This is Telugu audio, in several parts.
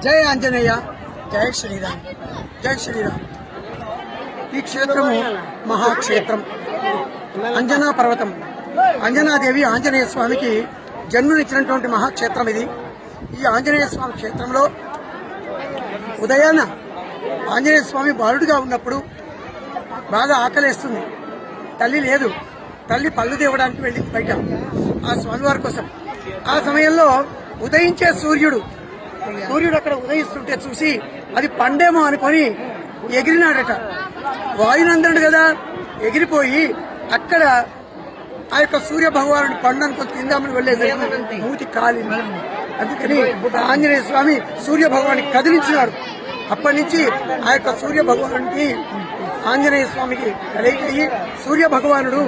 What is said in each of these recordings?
జై ఆంజనేయ, జై శ్రీరామ్, జై శ్రీరామ్. ఈ క్షేత్రము మహాక్షేత్రం, అంజనా పర్వతం. అంజనాదేవి ఆంజనేయ స్వామికి జన్మనిచ్చినటువంటి మహాక్షేత్రం ఇది. ఈ ఆంజనేయ స్వామి క్షేత్రంలో ఉదయాన ఆంజనేయ స్వామి బాలుడిగా ఉన్నప్పుడు బాగా ఆకలేస్తుంది. తల్లి లేదు, తల్లి పళ్ళు తేవడానికి వెళ్ళింది బయట ఆ స్వామివారి కోసం. ఆ సమయంలో ఉదయించే సూర్యుడు అక్కడ ఉదయిస్తుంటే చూసి అది పండేమో అనుకొని ఎగిరినాడట. వాయునందనుడు కదా, ఎగిరిపోయి అక్కడ ఆ యొక్క సూర్య భగవానుడు పండు అనుకొని తిందామని వెళ్ళేది మూతి కాలి. అందుకని ఆంజనేయ స్వామి సూర్య భగవాన్ని కదిలించినాడు. అప్పటి నుంచి ఆ యొక్క సూర్య భగవానుడికి ఆంజనేయ స్వామికి కలయికయ్యి సూర్య భగవానుడు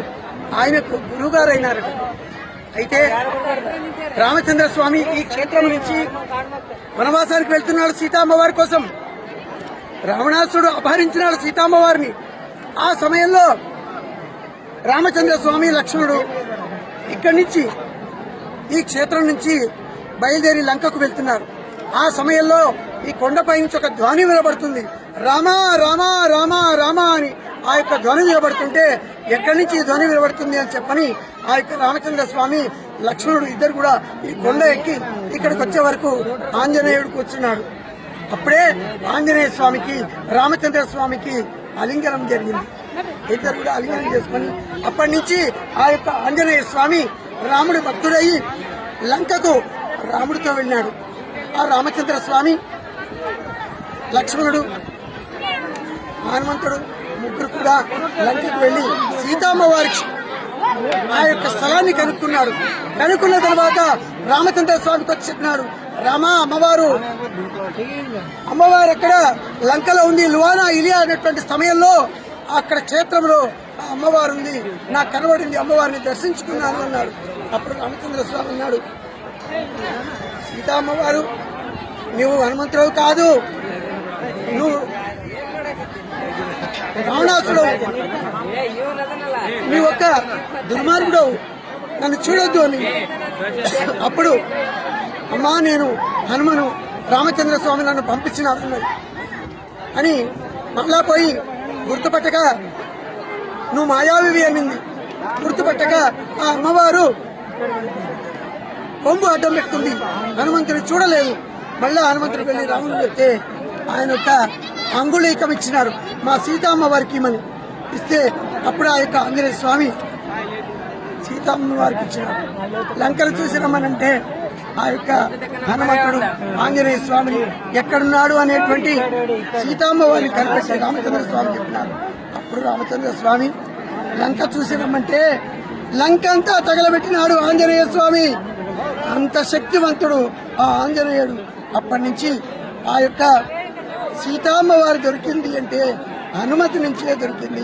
ఆయనకు గురువుగారైనారట. అయితే రామచంద్ర స్వామి ఈ క్షేత్రం నుంచి వనవాసానికి వెళ్తున్నాడు సీతామ్మవారి కోసం. రావణాసుడు అపహరించినాడు సీతామ్మవారిని. ఆ సమయంలో రామచంద్ర స్వామి లక్ష్మణుడు ఇక్కడి నుంచి ఈ క్షేత్రం నుంచి బయలుదేరి లంకకు వెళ్తున్నారు. ఆ సమయంలో ఈ కొండపై నుంచి ఒక ధ్వని వినబడుతుంది, రామా రామా రామా రామా అని. ఆ యొక్క ధ్వని వినబడుతుంటే ఎక్కడి నుంచి ఈ ధ్వని వినబడుతుంది అని చెప్పని ఆ యొక్క రామచంద్ర స్వామి లక్ష్మణుడు ఇద్దరు కూడా ఈ కొండ ఎక్కి ఇక్కడికి వచ్చే వరకు ఆంజనేయుడు కూర్చున్నాడు. అప్పుడే ఆంజనేయ స్వామికి రామచంద్ర స్వామికి అలింగనం జరిగింది. ఇద్దరు కూడా అలింగనం చేసుకుని అప్పటి నుంచి ఆ యొక్క ఆంజనేయ స్వామి రాముడి భక్తుడయి లంకకు రాముడితో వెళ్ళినాడు. ఆ రామచంద్ర స్వామి, లక్ష్మణుడు, హనుమంతుడు ముగ్గురు కూడా లంకకు వెళ్లి సీతామ్మవారికి ఆ యొక్క స్థలాన్ని కనుక్కున్నాడు. కనుక్కున్న తర్వాత రామచంద్ర స్వామికి వచ్చి చెప్పినాడు, రామా అమ్మవారు ఎక్కడ లంకలో ఉంది, లువానా ఇలియా అనేటువంటి సమయంలో అక్కడ క్షేత్రంలో ఆ అమ్మవారు ఉంది, నాకు కనబడింది, అమ్మవారిని దర్శించుకున్నాను అన్నాడు. అప్పుడు రామచంద్ర స్వామి అన్నాడు, సీతా అమ్మవారు నువ్వు హనుమంతుడు కాదు, నువ్వు రావణాసుడు, నీ ఒక్క దుర్మార్గుడు, నన్ను చూడొద్దు అని. అప్పుడు అమ్మా నేను హనుమను, రామచంద్ర స్వామి నన్ను పంపించినాడు అని మళ్ళా పోయి గుర్తుపట్టక నువ్వు మాయావివి అనింది. గుర్తుపట్టక ఆ అమ్మవారు కొంబు అడ్డం పెట్టుకుంది, హనుమంతుని చూడలేదు. మళ్ళా హనుమంతుడికి వెళ్ళి రాముడు చెప్తే ఆయన యొక్క అంగుళీకం ఇచ్చినారు, మా సీతామ్మవారికి ఇమ్మని ఇస్తే అప్పుడు ఆ యొక్క ఆంజనేయ స్వామి సీతమ్మ వారికి ఇచ్చినారు. లంకను చూసి రమ్మనంటే ఆ యొక్క హనుమంతుడు ఆంజనేయ స్వామిని ఎక్కడున్నాడు అనేటువంటి సీతమ్మ వారిని కనిపెట్టి రామచంద్ర స్వామి చెప్పినారు. అప్పుడు రామచంద్ర స్వామి లంక చూసి రమ్మంటే లంకంతా తగలబెట్టినాడు ఆంజనేయ స్వామి. అంత శక్తివంతుడు ఆ ఆంజనేయుడు. అప్పటి నుంచి ఆ యొక్క సీతామ్మవారు దొరికింది అంటే హనుమతి నుంచే దొరికింది.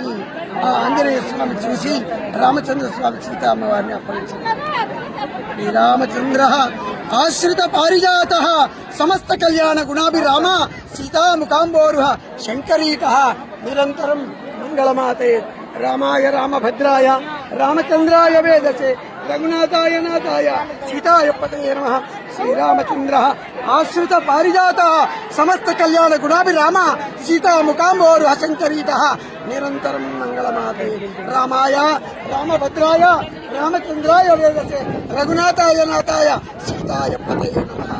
ఆ ఆంజనేయ స్వామి చూసి రామచంద్ర స్వామి సీతామ్మవారిని అప్పగించారు. శ్రీరామచంద్ర ఆశ్రిత పారిజాత సమస్త కళ్యాణ గుణాభిరామ సీతాముఖాంబోరుహ శంకరీక నిరంతరం మంగళమాతే. రామాయ రామభద్రాయ రామచంద్రాయ వేదసే రఘునాథాయ నాథాయ సీతాయ పతయే నమః. శ్రీరామచంద్ర ఆశ్రిత పారిజాత సమస్త కళ్యాణ గుణాభిరామ సీతాముఖాంబోరుహ శంకరీత నిరంతరం మంగళమాతే. రామాయ రామభద్రాయ రామచంద్రాయ వేదసే రఘునాథాయ నాథాయ సీతాయ పతయే నమః.